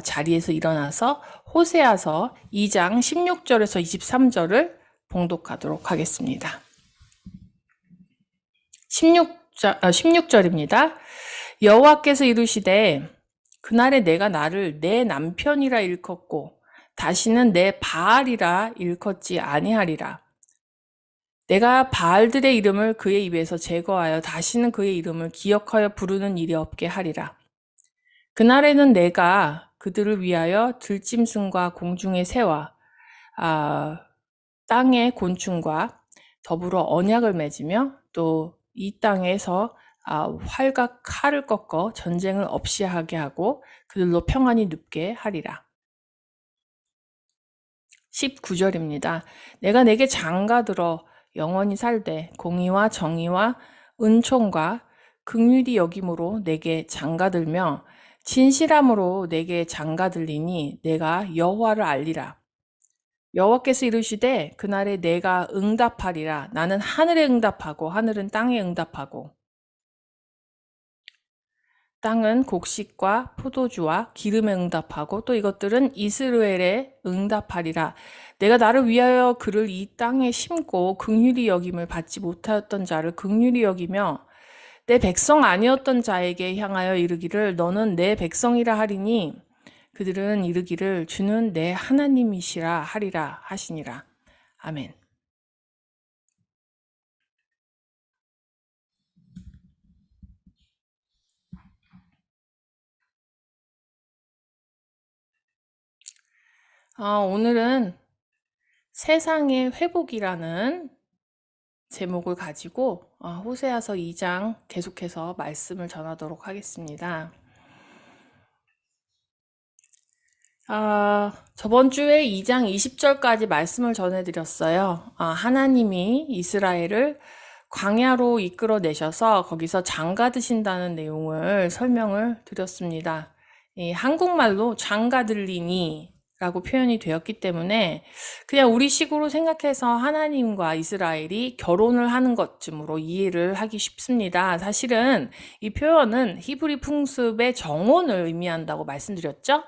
자리에서 일어나서 호세아서 2장 16절에서 23절을 봉독하도록 하겠습니다. 16절입니다. 여호와께서 이르시되 그날에 내가 나를 내 남편이라 일컫고 다시는 내 바알이라 일컫지 아니하리라. 내가 바알들의 이름을 그의 입에서 제거하여 다시는 그의 이름을 기억하여 부르는 일이 없게 하리라. 그날에는 내가 그들을 위하여 들짐승과 공중의 새와 땅의 곤충과 더불어 언약을 맺으며 또 이 땅에서 활과 칼을 꺾어 전쟁을 없이 하게 하고 그들로 평안히 눕게 하리라. 19절입니다. 내가 내게 장가들어 영원히 살되 공의와 정의와 은총과 긍휼히 여김으로 내게 장가들며 진실함으로 내게 장가들리니 내가 여호와를 알리라. 여호와께서 이르시되 그날에 내가 응답하리라. 나는 하늘에 응답하고 하늘은 땅에 응답하고 땅은 곡식과 포도주와 기름에 응답하고 또 이것들은 이스라엘에 응답하리라. 내가 나를 위하여 그를 이 땅에 심고 긍휼히 여김을 받지 못하였던 자를 긍휼히 여기며 내 백성 아니었던 자에게 향하여 이르기를 너는 내 백성이라 하리니 그들은 이르기를 주는 내 하나님이시라 하리라 하시니라. 아멘. 오늘은 세상의 회복이라는 제목을 가지고 호세아서 2장 계속해서 말씀을 전하도록 하겠습니다. 저번 주에 2장 20절까지 말씀을 전해드렸어요. 하나님이 이스라엘을 광야로 이끌어내셔서 거기서 장가드신다는 내용을 설명을 드렸습니다. 한국말로 장가들리니 라고 표현이 되었기 때문에 그냥 우리식으로 생각해서 하나님과 이스라엘이 결혼을 하는 것쯤으로 이해를 하기 쉽습니다. 사실은 이 표현은 히브리 풍습의 정혼을 의미한다고 말씀드렸죠.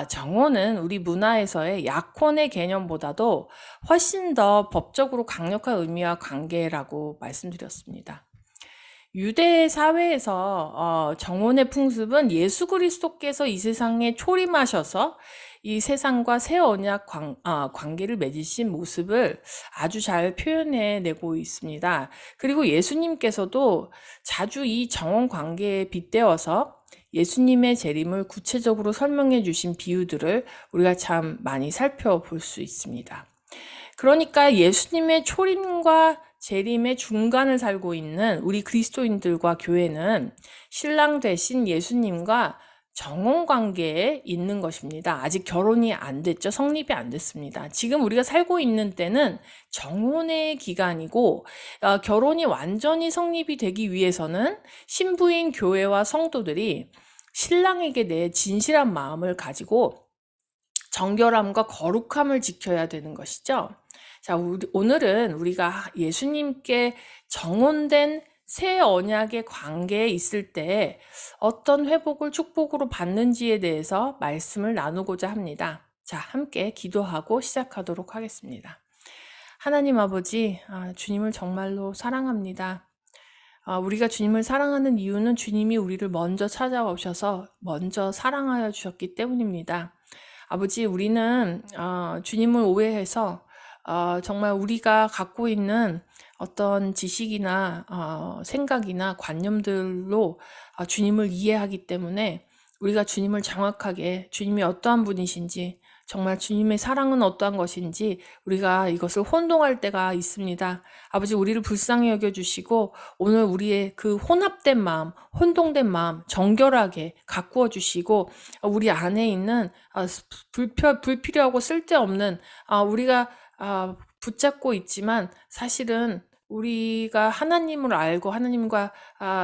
정혼은 우리 문화에서의 약혼의 개념보다도 훨씬 더 법적으로 강력한 의미와 관계라고 말씀드렸습니다. 유대 사회에서 정혼의 풍습은 예수 그리스도께서 이 세상에 초림하셔서 이 세상과 새 언약 관계를 맺으신 모습을 아주 잘 표현해내고 있습니다. 그리고 예수님께서도 자주 이 정혼 관계에 빗대어서 예수님의 재림을 구체적으로 설명해 주신 비유들을 우리가 참 많이 살펴볼 수 있습니다. 그러니까 예수님의 초림과 재림의 중간을 살고 있는 우리 그리스도인들과 교회는 신랑 되신 예수님과 정혼 관계에 있는 것입니다. 아직 결혼이 안 됐죠. 성립이 안 됐습니다. 지금 우리가 살고 있는 때는 정혼의 기간이고 결혼이 완전히 성립이 되기 위해서는 신부인 교회와 성도들이 신랑에게 내 진실한 마음을 가지고 정결함과 거룩함을 지켜야 되는 것이죠. 자, 오늘은 우리가 예수님께 정혼된 새 언약의 관계에 있을 때 어떤 회복을 축복으로 받는지에 대해서 말씀을 나누고자 합니다. 자, 함께 기도하고 시작하도록 하겠습니다. 하나님 아버지, 주님을 정말로 사랑합니다. 우리가 주님을 사랑하는 이유는 주님이 우리를 먼저 찾아오셔서 먼저 사랑하여 주셨기 때문입니다. 아버지, 우리는 주님을 오해해서 정말 우리가 갖고 있는 어떤 지식이나 생각이나 관념들로 주님을 이해하기 때문에 우리가 주님을 정확하게 주님이 어떠한 분이신지 정말 주님의 사랑은 어떠한 것인지 우리가 이것을 혼동할 때가 있습니다. 아버지, 우리를 불쌍히 여겨주시고 오늘 우리의 그 혼합된 마음, 혼동된 마음 정결하게 가꾸어 주시고 우리 안에 있는 불필요하고 쓸데없는 우리가 붙잡고 있지만 사실은 우리가 하나님을 알고 하나님과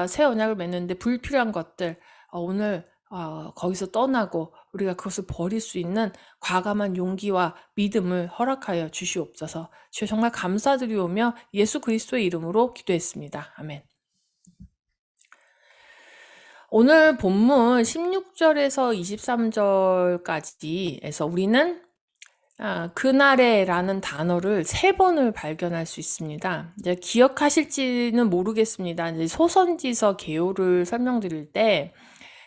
새 언약을 맺는데 불필요한 것들 오늘 거기서 떠나고 우리가 그것을 버릴 수 있는 과감한 용기와 믿음을 허락하여 주시옵소서. 주여 정말 감사드리오며 예수 그리스도의 이름으로 기도했습니다. 아멘. 오늘 본문 16절에서 23절까지에서 우리는 그날에라는 단어를 세 번을 발견할 수 있습니다. 이제 기억하실지는 모르겠습니다. 이제 소선지서 개요를 설명드릴 때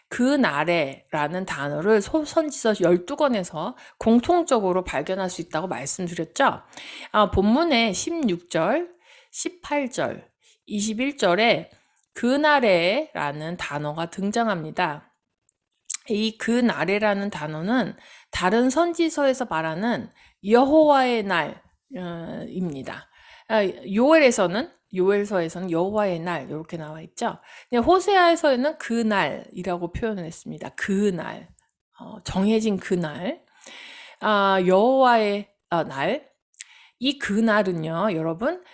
그날에라는 단어를 소선지서 12권에서 공통적으로 발견할 수 있다고 말씀드렸죠. 본문의 16절, 18절, 21절에 그날에라는 단어가 등장합니다. 이 그날에라는 단어는 다른 선지서에서 말하는 여호와의 날입니다. 요엘서에서는 여호와의 날 이렇게 나와 있죠. 호세아에서는 그날이라고 표현을 했습니다. 그날, 정해진 그날, 여호와의 날. 이 그날은요, 여러분,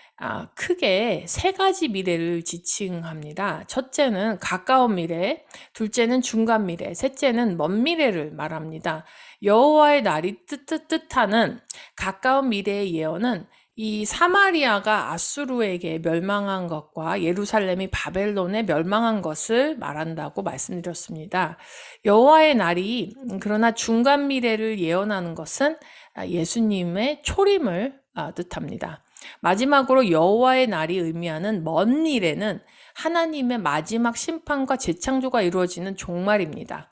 크게 세 가지 미래를 지칭합니다. 첫째는 가까운 미래, 둘째는 중간 미래, 셋째는 먼 미래를 말합니다. 여호와의 날이 뜻하는 가까운 미래의 예언은 이 사마리아가 아수르에게 멸망한 것과 예루살렘이 바벨론에 멸망한 것을 말한다고 말씀드렸습니다. 여호와의 날이 그러나 중간 미래를 예언하는 것은 예수님의 초림을 뜻합니다. 마지막으로 여호와의 날이 의미하는 먼 미래는 하나님의 마지막 심판과 재창조가 이루어지는 종말입니다.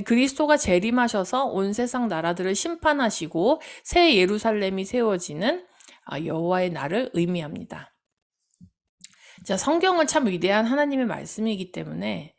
그리스도가 재림하셔서 온 세상 나라들을 심판하시고 새 예루살렘이 세워지는 여호와의 날을 의미합니다. 자, 성경은 참 위대한 하나님의 말씀이기 때문에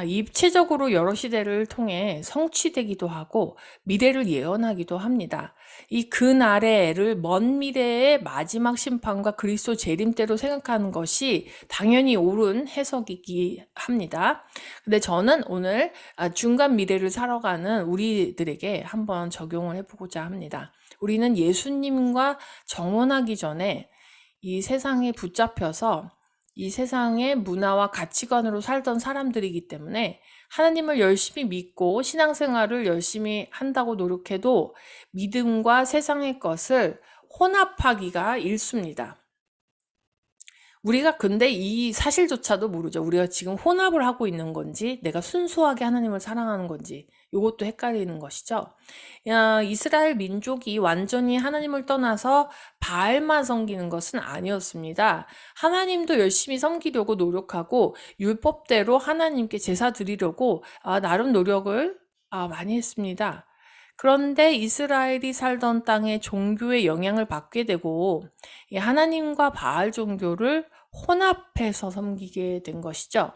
입체적으로 여러 시대를 통해 성취되기도 하고 미래를 예언하기도 합니다. 이 그날에를 먼 미래의 마지막 심판과 그리스도 재림 때로 생각하는 것이 당연히 옳은 해석이기 합니다. 근데 저는 오늘 중간 미래를 살아가는 우리들에게 한번 적용을 해보고자 합니다. 우리는 예수님과 정원하기 전에 이 세상에 붙잡혀서 이 세상의 문화와 가치관으로 살던 사람들이기 때문에 하나님을 열심히 믿고 신앙생활을 열심히 한다고 노력해도 믿음과 세상의 것을 혼합하기가 일쑤입니다. 우리가 근데 이 사실조차도 모르죠. 우리가 지금 혼합을 하고 있는 건지 내가 순수하게 하나님을 사랑하는 건지 이것도 헷갈리는 것이죠. 이스라엘 민족이 완전히 하나님을 떠나서 바알만 섬기는 것은 아니었습니다. 하나님도 열심히 섬기려고 노력하고 율법대로 하나님께 제사 드리려고 나름 노력을 많이 했습니다. 그런데 이스라엘이 살던 땅에 종교의 영향을 받게 되고 하나님과 바알 종교를 혼합해서 섬기게 된 것이죠.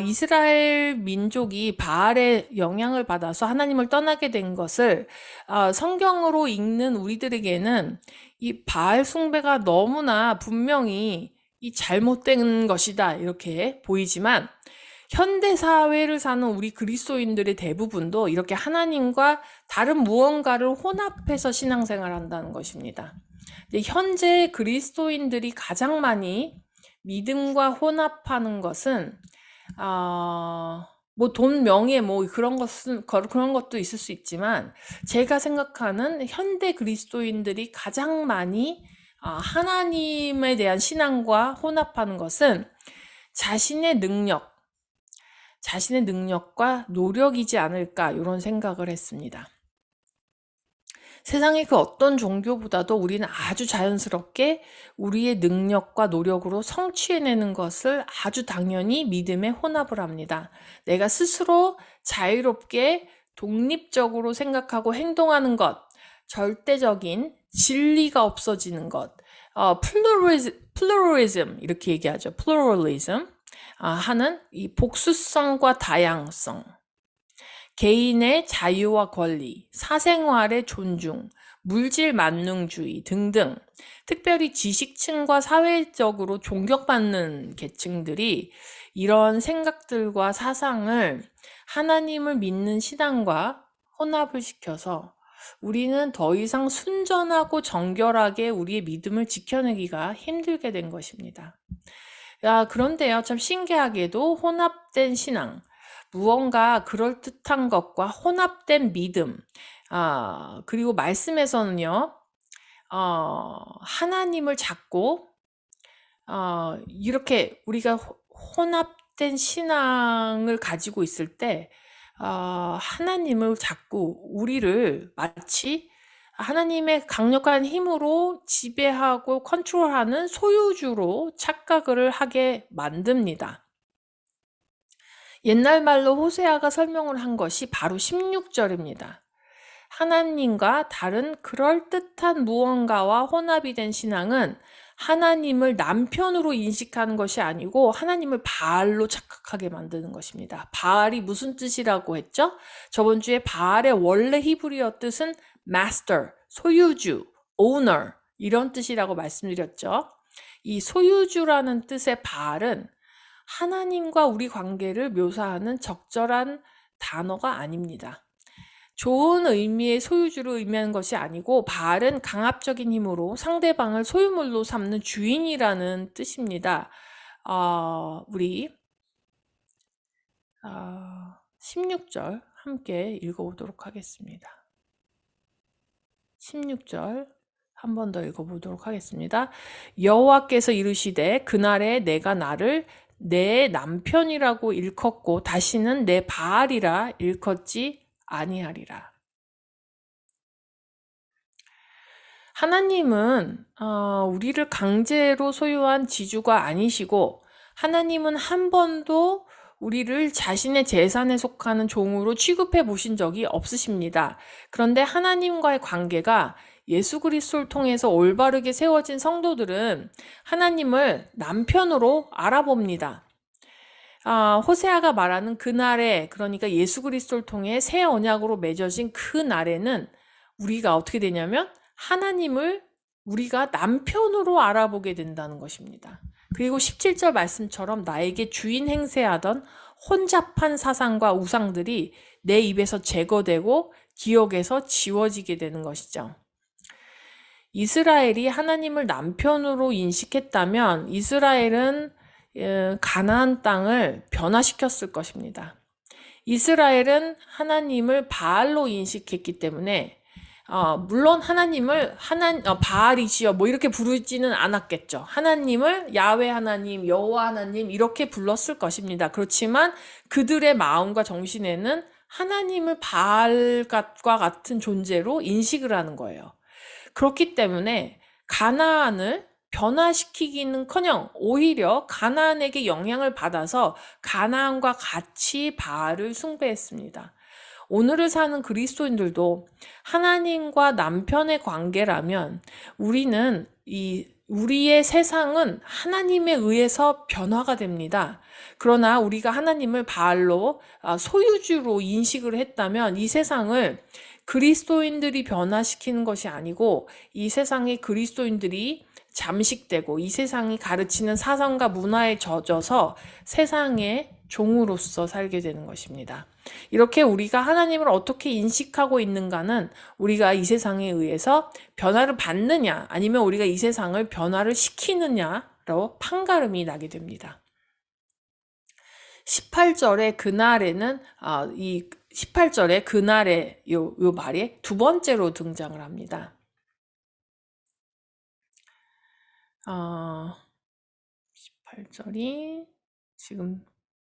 이스라엘 민족이 바알의 영향을 받아서 하나님을 떠나게 된 것을 성경으로 읽는 우리들에게는 이 바알 숭배가 너무나 분명히 이 잘못된 것이다 이렇게 보이지만 현대 사회를 사는 우리 그리스도인들의 대부분도 이렇게 하나님과 다른 무언가를 혼합해서 신앙생활을 한다는 것입니다. 근데 현재 그리스도인들이 가장 많이 믿음과 혼합하는 것은 뭐 돈, 명예 뭐 그런 것도 있을 수 있지만 제가 생각하는 현대 그리스도인들이 가장 많이 하나님에 대한 신앙과 혼합하는 것은 자신의 능력과 노력이지 않을까 이런 생각을 했습니다. 세상의 그 어떤 종교보다도 우리는 아주 자연스럽게 우리의 능력과 노력으로 성취해내는 것을 아주 당연히 믿음에 혼합을 합니다. 내가 스스로 자유롭게 독립적으로 생각하고 행동하는 것, 절대적인 진리가 없어지는 것, 플루럴리즘 이렇게 얘기하죠. 플루럴리즘 하는 이 복수성과 다양성, 개인의 자유와 권리, 사생활의 존중, 물질 만능주의 등등 특별히 지식층과 사회적으로 존경받는 계층들이 이런 생각들과 사상을 하나님을 믿는 신앙과 혼합을 시켜서 우리는 더 이상 순전하고 정결하게 우리의 믿음을 지켜내기가 힘들게 된 것입니다. 그런데요, 참 신기하게도 혼합된 신앙, 무언가 그럴듯한 것과 혼합된 믿음, 그리고 말씀에서는요, 하나님을 잡고, 이렇게 우리가 잘못된 신앙을 가지고 있을 때 하나님을 자꾸 우리를 마치 하나님의 강력한 힘으로 지배하고 컨트롤하는 소유주로 착각을 하게 만듭니다. 옛날 말로 호세아가 설명을 한 것이 바로 16절입니다. 하나님과 다른 그럴듯한 무언가와 혼합이 된 신앙은 하나님을 남편으로 인식하는 것이 아니고 하나님을 바알로 착각하게 만드는 것입니다. 바알이 무슨 뜻이라고 했죠? 저번 주에 바알의 원래 히브리어 뜻은 master, 소유주, owner 이런 뜻이라고 말씀드렸죠. 이 소유주라는 뜻의 바알은 하나님과 우리 관계를 묘사하는 적절한 단어가 아닙니다. 좋은 의미의 소유주를 의미하는 것이 아니고 바알은 강압적인 힘으로 상대방을 소유물로 삼는 주인이라는 뜻입니다. 우리 16절 함께 읽어보도록 하겠습니다. 16절 한 번 더 읽어보도록 하겠습니다. 여호와께서 이르시되 그날에 내가 나를 내 남편이라고 일컫고 다시는 내 바알이라 일컫지 아니하리라. 하나님은 우리를 강제로 소유한 지주가 아니시고 하나님은 한 번도 우리를 자신의 재산에 속하는 종으로 취급해 보신 적이 없으십니다. 그런데 하나님과의 관계가 예수 그리스도를 통해서 올바르게 세워진 성도들은 하나님을 남편으로 알아봅니다. 호세아가 말하는 그날에, 그러니까 예수 그리스도를 통해 새 언약으로 맺어진 그 날에는 우리가 어떻게 되냐면 하나님을 우리가 남편으로 알아보게 된다는 것입니다. 그리고 17절 말씀처럼 나에게 주인 행세하던 혼잡한 사상과 우상들이 내 입에서 제거되고 기억에서 지워지게 되는 것이죠. 이스라엘이 하나님을 남편으로 인식했다면 이스라엘은 가나안 땅을 변화시켰을 것입니다. 이스라엘은 하나님을 바알로 인식했기 때문에 물론 하나님을 바알이시여 뭐 이렇게 부르지는 않았겠죠. 하나님을 야훼 하나님, 여호와 하나님 이렇게 불렀을 것입니다. 그렇지만 그들의 마음과 정신에는 하나님을 바알과 같은 존재로 인식을 하는 거예요. 그렇기 때문에 가나안을 변화시키기는커녕 오히려 가나안에게 영향을 받아서 가나안과 같이 바알을 숭배했습니다. 오늘을 사는 그리스도인들도 하나님과 남편의 관계라면 우리의 세상은 하나님에 의해서 변화가 됩니다. 그러나 우리가 하나님을 바알로 소유주로 인식을 했다면 이 세상을 그리스도인들이 변화시키는 것이 아니고 이 세상의 그리스도인들이 잠식되고 이 세상이 가르치는 사상과 문화에 젖어서 세상의 종으로서 살게 되는 것입니다. 이렇게 우리가 하나님을 어떻게 인식하고 있는가는 우리가 이 세상에 의해서 변화를 받느냐 아니면 우리가 이 세상을 변화를 시키느냐로 판가름이 나게 됩니다. 18절의 그날에는 이 18절에 그날의 요 말이 두 번째로 등장을 합니다. 18절이 지금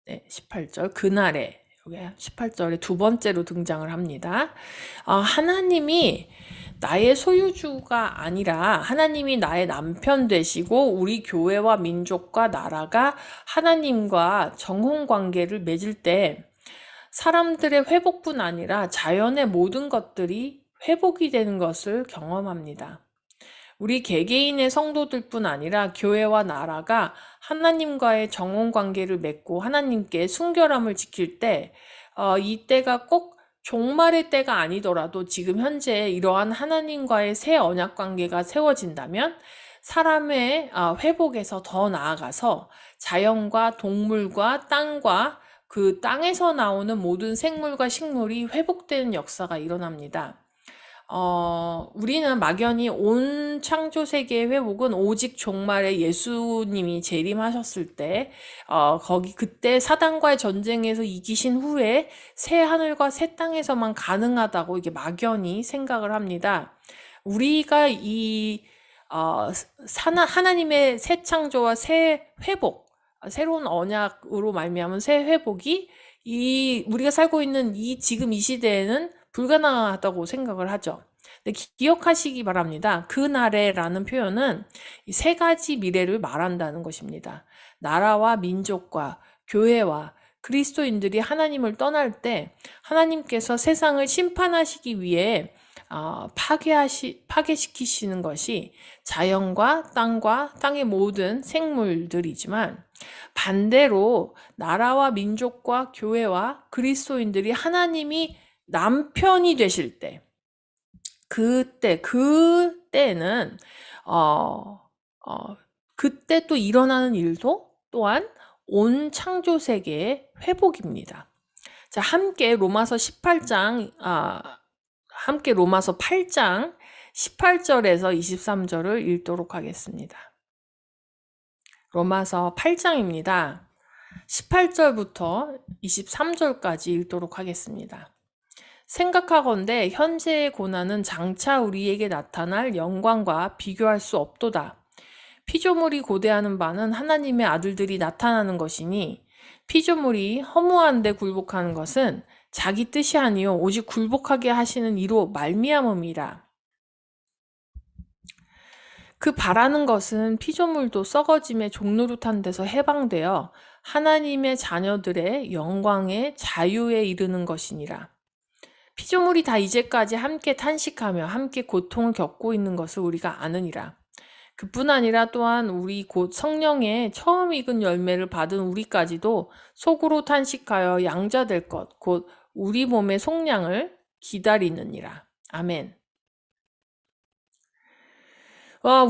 18절 그날에 여기 18절에 두 번째로 등장을 합니다. 하나님이 나의 소유주가 아니라 하나님이 나의 남편 되시고 우리 교회와 민족과 나라가 하나님과 정혼 관계를 맺을 때 사람들의 회복뿐 아니라 자연의 모든 것들이 회복이 되는 것을 경험합니다. 우리 개개인의 성도들뿐 아니라 교회와 나라가 하나님과의 정혼 관계를 맺고 하나님께 순결함을 지킬 때 이 때가 꼭 종말의 때가 아니더라도 지금 현재 이러한 하나님과의 새 언약 관계가 세워진다면 사람의 회복에서 더 나아가서 자연과 동물과 땅과 그 땅에서 나오는 모든 생물과 식물이 회복되는 역사가 일어납니다. 우리는 막연히 온 창조 세계의 회복은 오직 종말에 예수님이 재림하셨을 때, 그때 사단과의 전쟁에서 이기신 후에 새 하늘과 새 땅에서만 가능하다고 이게 막연히 생각을 합니다. 우리가 하나님의 새 창조와 새 회복, 새로운 언약으로 말미암은 새 회복이 우리가 살고 있는 지금 이 시대에는 불가능하다고 생각을 하죠. 근데 기억하시기 바랍니다. 그날에라는 표현은 이 세 가지 미래를 말한다는 것입니다. 나라와 민족과 교회와 그리스도인들이 하나님을 떠날 때 하나님께서 세상을 심판하시기 위해 파괴시키시는 것이 자연과 땅과 땅의 모든 생물들이지만, 반대로 나라와 민족과 교회와 그리스도인들이 하나님이 남편이 되실 때, 그때는 그때 또 일어나는 일도 또한 온 창조 세계의 회복입니다. 자, 함께 로마서 8장 18절에서 23절을 읽도록 하겠습니다. 로마서 8장입니다. 18절부터 23절까지 읽도록 하겠습니다. 생각하건대 현재의 고난은 장차 우리에게 나타날 영광과 비교할 수 없도다. 피조물이 고대하는 바는 하나님의 아들들이 나타나는 것이니, 피조물이 허무한데 굴복하는 것은 자기 뜻이 아니요 오직 굴복하게 하시는 이로 말미암음이라. 그 바라는 것은 피조물도 썩어짐의 종노릇한 데서 해방되어 하나님의 자녀들의 영광의 자유에 이르는 것이니라. 피조물이 다 이제까지 함께 탄식하며 함께 고통을 겪고 있는 것을 우리가 아느니라. 그뿐 아니라 또한 우리 곧 성령의 처음 익은 열매를 받은 우리까지도 속으로 탄식하여 양자될 것, 곧 우리 몸의 속량을 기다리느니라. 아멘.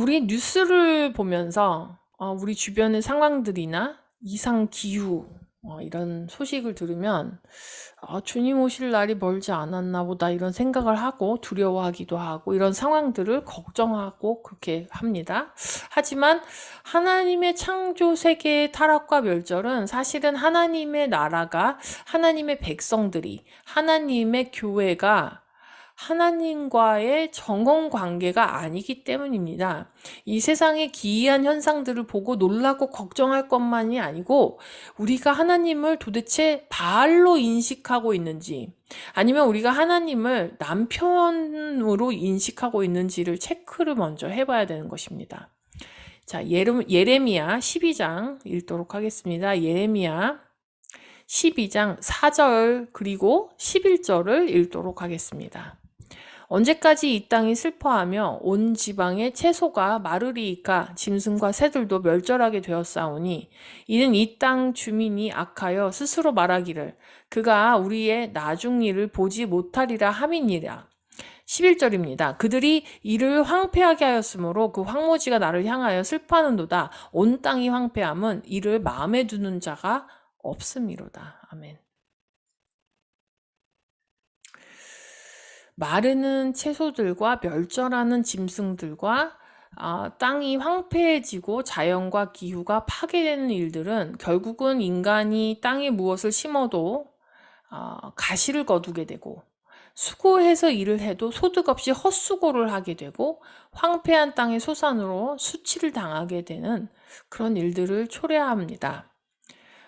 우리 뉴스를 보면서 우리 주변의 상황들이나 이상 기후 이런 소식을 들으면 주님 오실 날이 멀지 않았나 보다 이런 생각을 하고 두려워하기도 하고 이런 상황들을 걱정하고 그렇게 합니다. 하지만 하나님의 창조 세계의 타락과 멸절은 사실은 하나님의 나라가, 하나님의 백성들이, 하나님의 교회가 하나님과의 정원 관계가 아니기 때문입니다. 이 세상의 기이한 현상들을 보고 놀라고 걱정할 것만이 아니고, 우리가 하나님을 도대체 바알로 인식하고 있는지, 아니면 우리가 하나님을 남편으로 인식하고 있는지를 체크를 먼저 해봐야 되는 것입니다. 자, 예레미야 12장 읽도록 하겠습니다. 예레미야 12장 4절 그리고 11절을 읽도록 하겠습니다. 언제까지 이 땅이 슬퍼하며 온 지방의 채소가 마르리이까 짐승과 새들도 멸절하게 되었사오니, 이는 이 땅 주민이 악하여 스스로 말하기를 그가 우리의 나중 일을 보지 못하리라 함이니라. 11절입니다. 그들이 이를 황폐하게 하였으므로 그 황무지가 나를 향하여 슬퍼하는도다. 온 땅이 황폐함은 이를 마음에 두는 자가 없음이로다. 아멘. 마르는 채소들과 멸절하는 짐승들과 땅이 황폐해지고 자연과 기후가 파괴되는 일들은 결국은 인간이 땅에 무엇을 심어도 가시를 거두게 되고, 수고해서 일을 해도 소득 없이 헛수고를 하게 되고, 황폐한 땅의 소산으로 수치를 당하게 되는 그런 일들을 초래합니다.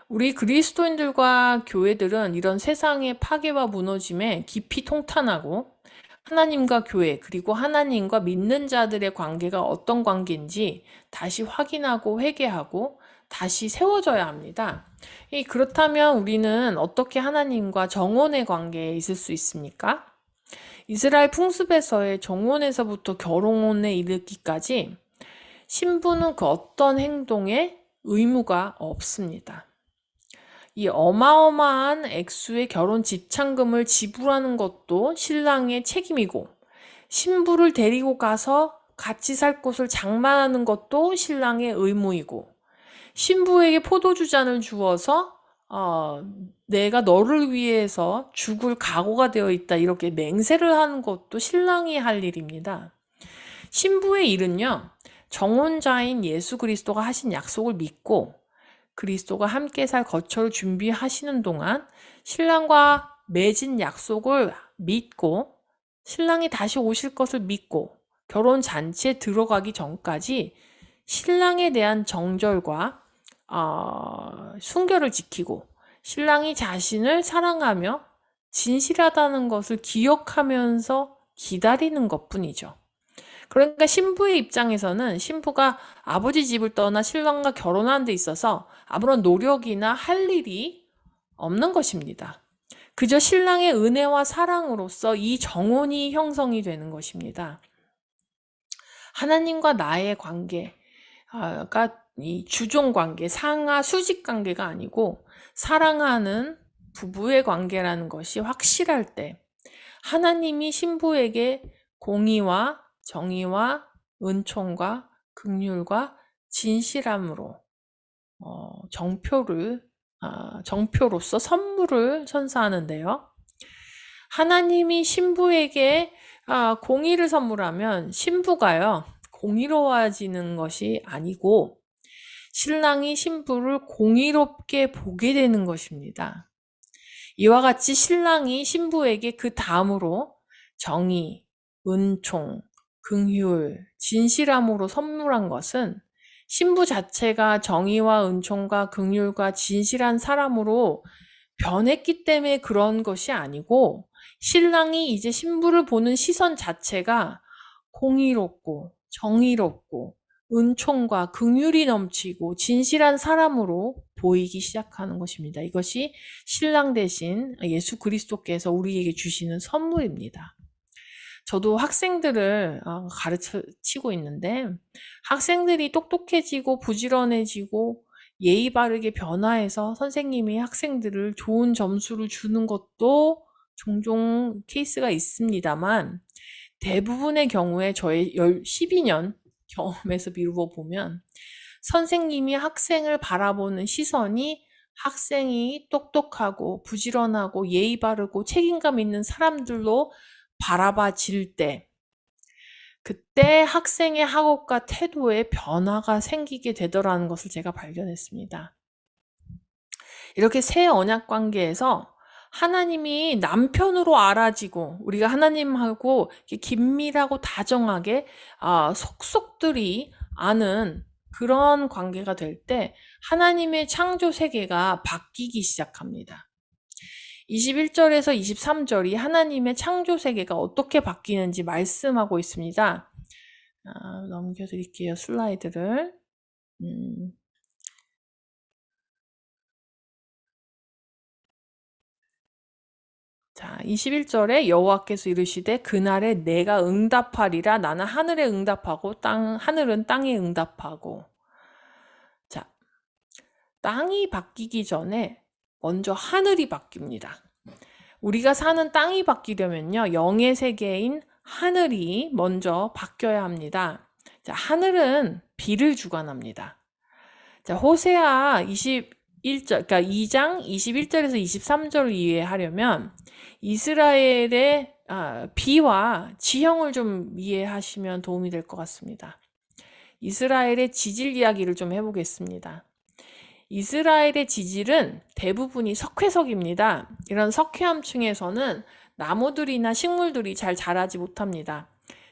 우리 그리스도인들과 교회들은 이런 세상의 파괴와 무너짐에 깊이 통탄하고, 하나님과 교회 그리고 하나님과 믿는 자들의 관계가 어떤 관계인지 다시 확인하고 회개하고 다시 세워져야 합니다. 그렇다면 우리는 어떻게 하나님과 정혼의 관계에 있을 수 있습니까? 이스라엘 풍습에서의 정혼에서부터 결혼에 이르기까지 신부는 그 어떤 행동에 의무가 없습니다. 이 어마어마한 액수의 결혼 집창금을 지불하는 것도 신랑의 책임이고, 신부를 데리고 가서 같이 살 곳을 장만하는 것도 신랑의 의무이고, 신부에게 포도주 잔을 주어서 내가 너를 위해서 죽을 각오가 되어 있다 이렇게 맹세를 하는 것도 신랑이 할 일입니다. 신부의 일은요, 정혼자인 예수 그리스도가 하신 약속을 믿고 그리스도가 함께 살 거처를 준비하시는 동안 신랑과 맺은 약속을 믿고, 신랑이 다시 오실 것을 믿고 결혼 잔치에 들어가기 전까지 신랑에 대한 정절과 순결을 지키고 신랑이 자신을 사랑하며 진실하다는 것을 기억하면서 기다리는 것뿐이죠. 그러니까 신부의 입장에서는 신부가 아버지 집을 떠나 신랑과 결혼하는 데 있어서 아무런 노력이나 할 일이 없는 것입니다. 그저 신랑의 은혜와 사랑으로서 이 정혼이 형성이 되는 것입니다. 하나님과 나의 관계가 이 주종 관계, 상하 수직 관계가 아니고 사랑하는 부부의 관계라는 것이 확실할 때 하나님이 신부에게 공의와 정의와 은총과 긍휼과 진실함으로 정표로서 선물을 선사하는데요. 하나님이 신부에게 공의를 선물하면 신부가요, 공의로워지는 것이 아니고 신랑이 신부를 공의롭게 보게 되는 것입니다. 이와 같이 신랑이 신부에게 그 다음으로 정의, 은총, 긍휼, 진실함으로 선물한 것은 신부 자체가 정의와 은총과 긍휼과 진실한 사람으로 변했기 때문에 그런 것이 아니고 신랑이 이제 신부를 보는 시선 자체가 공의롭고 정의롭고 은총과 긍휼이 넘치고 진실한 사람으로 보이기 시작하는 것입니다. 이것이 신랑 대신 예수 그리스도께서 우리에게 주시는 선물입니다. 저도 학생들을 가르치고 있는데 학생들이 똑똑해지고 부지런해지고 예의 바르게 변화해서 선생님이 학생들을 좋은 점수를 주는 것도 종종 케이스가 있습니다만 대부분의 경우에 저의 12년 경험에서 미루어 보면 선생님이 학생을 바라보는 시선이 학생이 똑똑하고 부지런하고 예의 바르고 책임감 있는 사람들로 바라봐질 때 그때 학생의 학업과 태도에 변화가 생기게 되더라는 것을 제가 발견했습니다. 이렇게 새 언약 관계에서 하나님이 남편으로 알아지고 우리가 하나님하고 긴밀하고 다정하게 속속들이 아는 그런 관계가 될 때 하나님의 창조 세계가 바뀌기 시작합니다. 21절에서 23절이 하나님의 창조 세계가 어떻게 바뀌는지 말씀하고 있습니다. 넘겨드릴게요. 슬라이드를. 자, 21절에 여호와께서 이르시되 그날에 내가 응답하리라. 나는 하늘에 응답하고 하늘은 땅에 응답하고. 자, 땅이 바뀌기 전에 먼저 하늘이 바뀝니다. 우리가 사는 땅이 바뀌려면요, 영의 세계인 하늘이 먼저 바뀌어야 합니다. 자, 하늘은 비를 주관합니다. 자, 호세아 21절, 그러니까 2장 21절에서 23절을 이해하려면 이스라엘의 비와 지형을 좀 이해하시면 도움이 될 것 같습니다. 이스라엘의 지질 이야기를 좀 해보겠습니다. 이스라엘의 지질은 대부분이 석회석입니다. 이런 석회암층에서는 나무들이나 식물들이 잘 자라지 못합니다.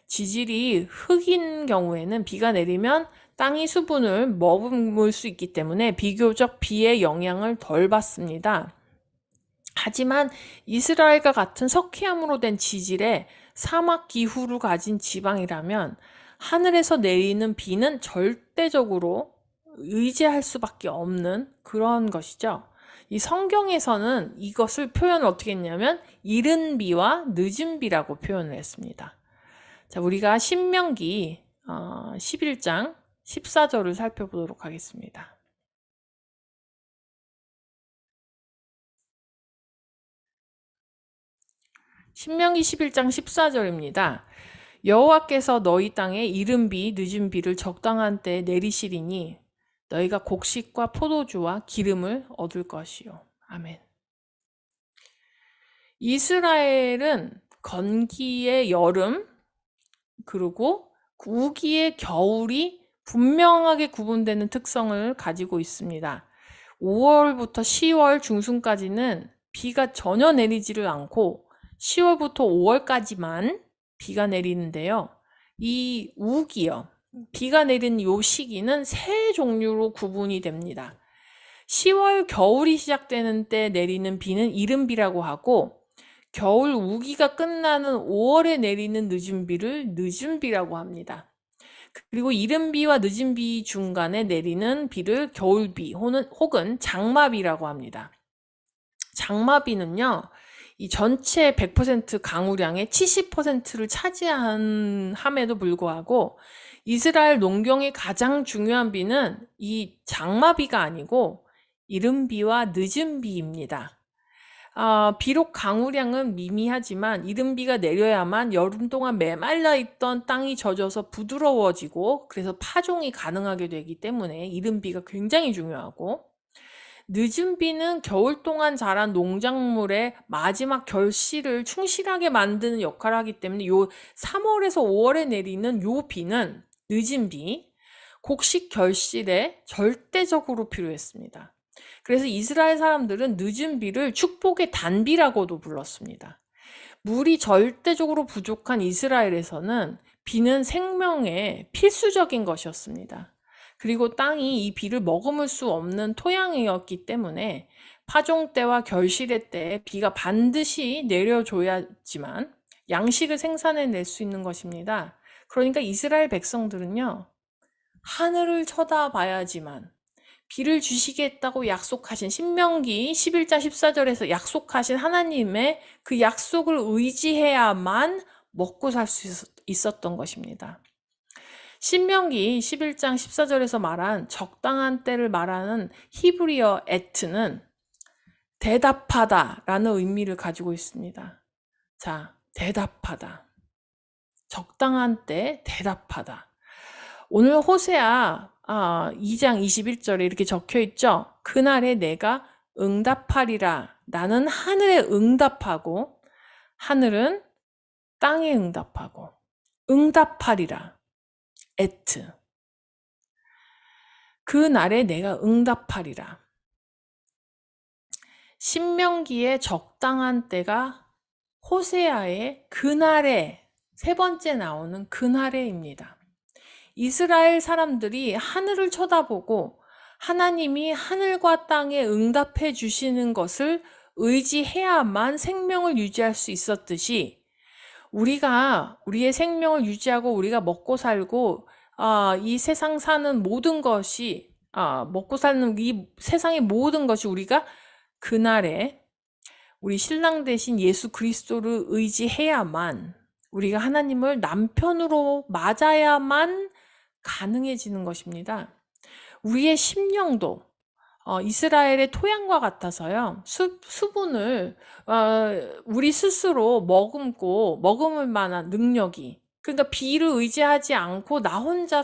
지질이 흙인 경우에는 비가 내리면 땅이 수분을 머금을 수 있기 때문에 비교적 비의 영향을 덜 받습니다. 하지만 이스라엘과 같은 석회암으로 된 지질에 사막 기후를 가진 지방이라면 하늘에서 내리는 비는 절대적으로 의지할 수밖에 없는 그런 것이죠. 이 성경에서는 이것을 표현을 어떻게 했냐면 이른 비와 늦은 비라고 표현을 했습니다. 자, 우리가 신명기 11장 14절을 살펴보도록 하겠습니다. 신명기 11장 14절입니다. 여호와께서 너희 땅에 이른 비, 늦은 비를 적당한 때에 내리시리니 너희가 곡식과 포도주와 기름을 얻을 것이요. 아멘. 이스라엘은 건기의 여름 그리고 우기의 겨울이 분명하게 구분되는 특성을 가지고 있습니다. 5월부터 10월 중순까지는 비가 전혀 내리지를 않고 10월부터 5월까지만 비가 내리는데요. 이 우기요. 비가 내리는 요 시기는 세 종류로 구분이 됩니다. 10월 겨울이 시작되는 때 내리는 비는 이른비라고 하고, 겨울 우기가 끝나는 5월에 내리는 늦은 비를 늦은비라고 합니다. 그리고 이른비와 늦은비 중간에 내리는 비를 겨울비 혹은 장마비라고 합니다. 장마비는요, 이 전체 100% 강우량의 70%를 차지함에도 불구하고 이스라엘 농경의 가장 중요한 비는 이 장마비가 아니고 이른비와 늦은비입니다. 비록 강우량은 미미하지만 이른비가 내려야만 여름 동안 메말라 있던 땅이 젖어서 부드러워지고 그래서 파종이 가능하게 되기 때문에 이른비가 굉장히 중요하고, 늦은 비는 겨울 동안 자란 농작물의 마지막 결실을 충실하게 만드는 역할을 하기 때문에 요 3월에서 5월에 내리는 요 비는 늦은 비, 곡식 결실에 절대적으로 필요했습니다. 그래서 이스라엘 사람들은 늦은 비를 축복의 단비라고도 불렀습니다. 물이 절대적으로 부족한 이스라엘에서는 비는 생명의 필수적인 것이었습니다. 그리고 땅이 이 비를 머금을 수 없는 토양이었기 때문에 파종 때와 결실의 때 비가 반드시 내려줘야지만 양식을 생산해낼 수 있는 것입니다. 그러니까 이스라엘 백성들은요, 하늘을 쳐다봐야지만 비를 주시겠다고 약속하신 신명기 11장 14절에서 약속하신 하나님의 그 약속을 의지해야만 먹고 살 수 있었던 것입니다. 신명기 11장 14절에서 말한 적당한 때를 말하는 히브리어 에트는 대답하다 라는 의미를 가지고 있습니다. 자, 대답하다. 적당한 때 대답하다. 오늘 호세아 2장 21절에 이렇게 적혀 있죠. 그날에 내가 응답하리라. 나는 하늘에 응답하고 하늘은 땅에 응답하고 응답하리라. 에트. 그날에 내가 응답하리라. 신명기의 적당한 때가 호세아의 그날에 세 번째 나오는 그날에입니다. 이스라엘 사람들이 하늘을 쳐다보고 하나님이 하늘과 땅에 응답해 주시는 것을 의지해야만 생명을 유지할 수 있었듯이, 우리가 우리의 생명을 유지하고 우리가 먹고 살고 이 세상 사는 모든 것이 먹고 사는 이 세상의 모든 것이 우리가 그날에 우리 신랑 대신 예수 그리스도를 의지해야만, 우리가 하나님을 남편으로 맞아야만 가능해지는 것입니다. 우리의 심령도 이스라엘의 토양과 같아서요, 수분을 우리 스스로 머금을 만한 능력이, 그러니까 비를 의지하지 않고 나 혼자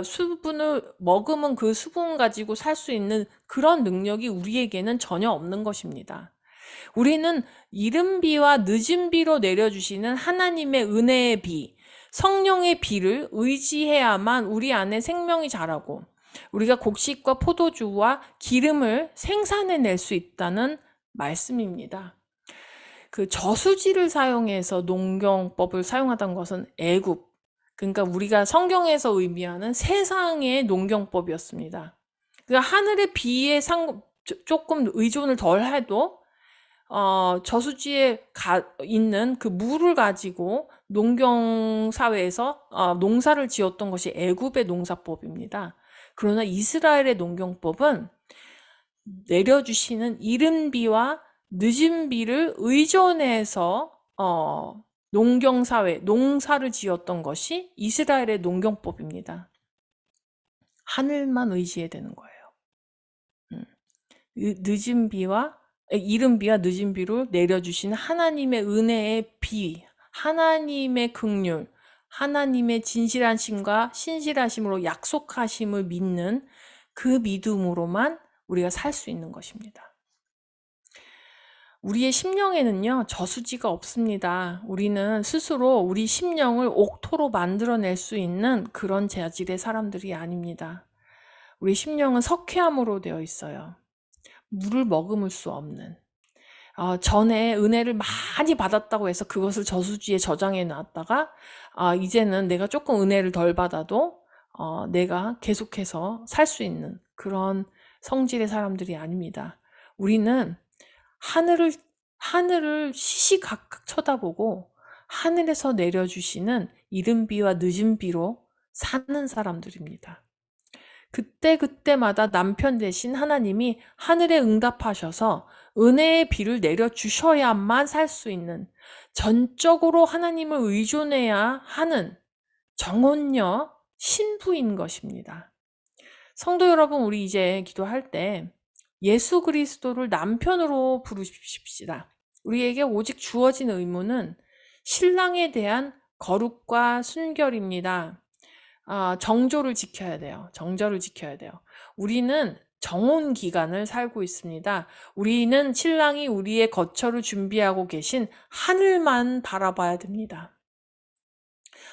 수분을 머금은 그 수분 가지고 살 수 있는 그런 능력이 우리에게는 전혀 없는 것입니다. 우리는 이른 비와 늦은 비로 내려주시는 하나님의 은혜의 비, 성령의 비를 의지해야만 우리 안에 생명이 자라고 우리가 곡식과 포도주와 기름을 생산해낼 수 있다는 말씀입니다. 그 저수지를 사용해서 농경법을 사용하던 것은 애굽, 그러니까 우리가 성경에서 의미하는 세상의 농경법이었습니다. 그러니까 하늘의 비에 조금 의존을 덜 해도 저수지에 있는 그 물을 가지고 농경사회에서 농사를 지었던 것이 애굽의 농사법입니다. 그러나 이스라엘의 농경법은 내려주시는 이른 비와 늦은 비를 의존해서 농사를 지었던 것이 이스라엘의 농경법입니다. 하늘만 의지해야 되는 거예요. 이른 비와 늦은 비로 내려주신 하나님의 은혜의 비, 하나님의 긍휼, 하나님의 진실하심과 신실하심으로 약속하심을 믿는 그 믿음으로만 우리가 살 수 있는 것입니다. 우리의 심령에는요, 저수지가 없습니다. 우리는 스스로 우리 심령을 옥토로 만들어낼 수 있는 그런 재질의 사람들이 아닙니다. 우리 심령은 석회암으로 되어 있어요. 물을 머금을 수 없는. 전에 은혜를 많이 받았다고 해서 그것을 저수지에 저장해 놨다가 이제는 내가 조금 은혜를 덜 받아도 내가 계속해서 살 수 있는 그런 성질의 사람들이 아닙니다. 우리는 하늘을 시시각각 쳐다보고 하늘에서 내려주시는 이른 비와 늦은 비로 사는 사람들입니다. 그때그때마다 남편 대신 하나님이 하늘에 응답하셔서 은혜의 비를 내려주셔야만 살 수 있는, 전적으로 하나님을 의존해야 하는 정혼녀 신부인 것입니다. 성도 여러분, 우리 이제 기도할 때 예수 그리스도를 남편으로 부르십시다. 우리에게 오직 주어진 의무는 신랑에 대한 거룩과 순결입니다. 정조를 지켜야 돼요. 정절을 지켜야 돼요. 우리는 정혼 기간을 살고 있습니다. 우리는 신랑이 우리의 거처를 준비하고 계신 하늘만 바라봐야 됩니다.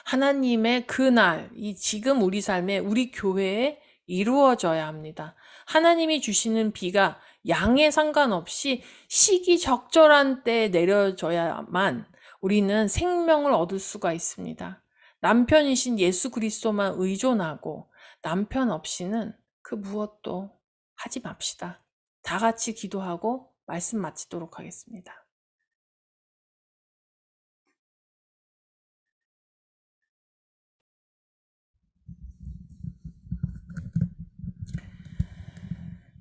하나님의 그날, 이 지금 우리 삶에, 우리 교회에 이루어져야 합니다. 하나님이 주시는 비가 양에 상관없이 시기적절한 때에 내려져야만 우리는 생명을 얻을 수가 있습니다. 남편이신 예수 그리스도만 의존하고 남편 없이는 그 무엇도 하지 맙시다. 다 같이 기도하고 말씀 마치도록 하겠습니다.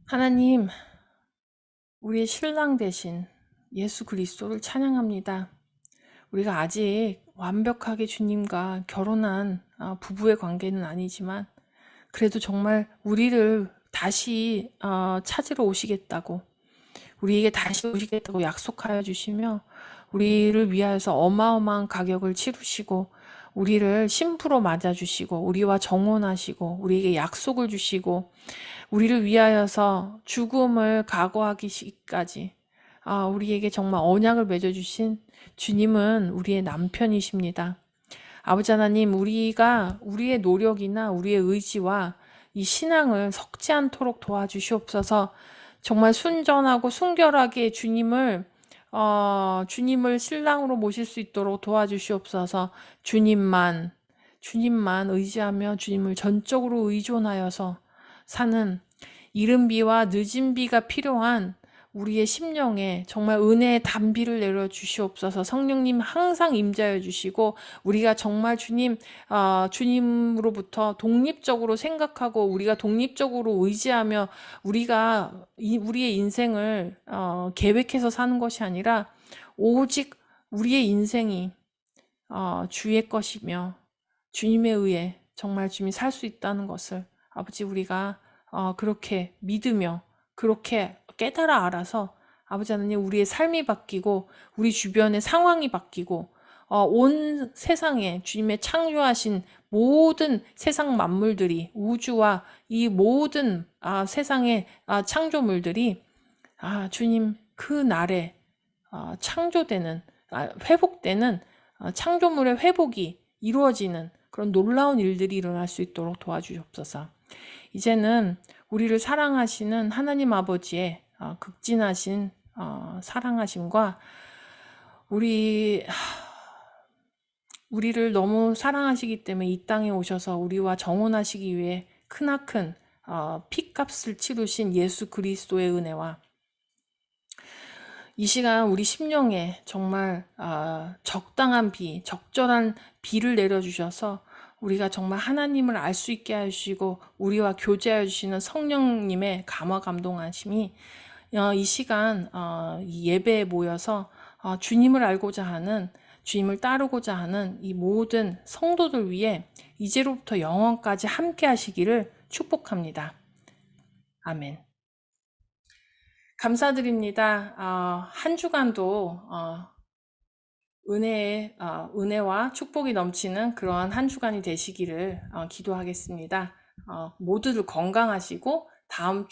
하나님, 우리의 신랑 되신 예수 그리스도를 찬양합니다. 우리가 아직 완벽하게 주님과 결혼한 부부의 관계는 아니지만 그래도 정말 우리를 다시 찾으러 오시겠다고, 우리에게 다시 오시겠다고 약속하여 주시며 우리를 위하여서 어마어마한 가격을 치르시고 우리를 신부로 맞아주시고 우리와 정혼하시고 우리에게 약속을 주시고 우리를 위하여서 죽음을 각오하기까지 우리에게 정말 언약을 맺어주신 주님은 우리의 남편이십니다. 아버지 하나님, 우리가 우리의 노력이나 우리의 의지와 이 신앙을 섞지 않도록 도와주시옵소서. 정말 순전하고 순결하게 주님을 신랑으로 모실 수 있도록 도와주시옵소서. 주님만 의지하며 주님을 전적으로 의존하여서 사는 이른 비와 늦은 비가 필요한 우리의 심령에 정말 은혜의 단비를 내려 주시옵소서. 성령님 항상 임재하여 주시고 우리가 정말 주님으로부터 독립적으로 생각하고 우리가 독립적으로 의지하며 우리가 우리의 인생을 계획해서 사는 것이 아니라 오직 우리의 인생이 주의 것이며 주님에 의해 정말 주님이 살 수 있다는 것을 아버지 우리가 그렇게 믿으며 그렇게 깨달아 알아서 아버지 하나님 우리의 삶이 바뀌고 우리 주변의 상황이 바뀌고 온 세상에 주님의 창조하신 모든 세상 만물들이 우주와 이 모든 세상의 창조물들이 주님 그 날에 창조되는 회복되는 창조물의 회복이 이루어지는 그런 놀라운 일들이 일어날 수 있도록 도와주시옵소서. 이제는 우리를 사랑하시는 하나님 아버지의 극진하신 사랑하심과 우리를 너무 사랑하시기 때문에 이 땅에 오셔서 우리와 정혼하시기 위해 크나큰 피값을 치르신 예수 그리스도의 은혜와 이 시간 우리 심령에 정말 적당한 비, 적절한 비를 내려주셔서 우리가 정말 하나님을 알 수 있게 하시고 우리와 교제하여 주시는 성령님의 감화 감동하심이 이 시간 이 예배에 모여서 주님을 알고자 하는, 주님을 따르고자 하는 이 모든 성도들 위해 이제로부터 영원까지 함께 하시기를 축복합니다. 아멘. 감사드립니다. 한 주간도 은혜와 축복이 넘치는 그러한 한 주간이 되시기를 기도하겠습니다. 모두들 건강하시고 다음